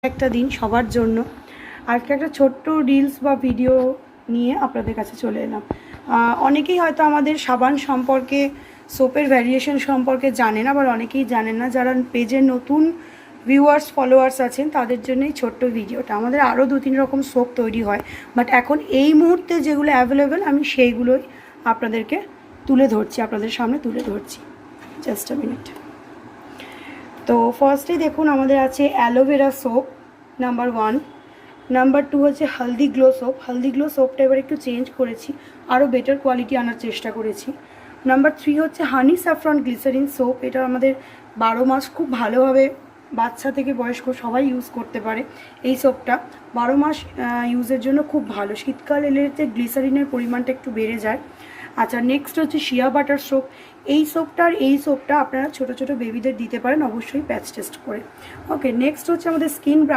একটা দিন সবার জন্য আজকে একটা ছোট্ট রিলস বা ভিডিও নিয়ে আপনাদের কাছে চলে এলাম। অনেকেই হয়তো আমাদের সাবান সম্পর্কে, সোপের ভ্যারিয়েশন সম্পর্কে জানেন, আবার অনেকেই জানেন না। যারা পেজের নতুন ভিউয়ার্স ফলোয়ার্স আছেন তাদের জন্যই ছোট্ট ভিডিওটা। আমাদের আরও 2-3 রকম সোপ তৈরি হয়, বাট এখন এই মুহূর্তে যেগুলো অ্যাভেলেবেল আমি সেইগুলোই আপনাদেরকে তুলে ধরছি, আপনাদের সামনে তুলে ধরছি। Just a minute. তো ফার্স্টেই দেখুন আমাদের আছে অ্যালোভেরা সোপ নাম্বার 1, নাম্বার 2 হচ্ছে হলদি গ্লো সোপ। হলদি গ্লো সোপটা এবার একটু চেঞ্জ করেছি, আরও বেটার কোয়ালিটি আনার চেষ্টা করেছি। নাম্বার 3 হচ্ছে হানি স্যাফরন গ্লিসারিন সোপ। এটা আমাদের 12 মাস খুব ভালোভাবে বাচ্চা থেকে বয়স্ক সবাই ইউজ করতে পারে। এই সোপটা 12 মাস ইউজের জন্য খুব ভালো। শীতকাল এলেতে গ্লিসারিনের পরিমাণটা একটু বেড়ে যায়। আচ্ছা, নেক্সট হচ্ছে শিয়া বাটার সোপ। এই সোপটা আপনারা ছোটো ছোটো বেবিদের দিতে পারেন, অবশ্যই প্যাচ টেস্ট করে। ওকে, নেক্সট হচ্ছে আমাদের স্কিন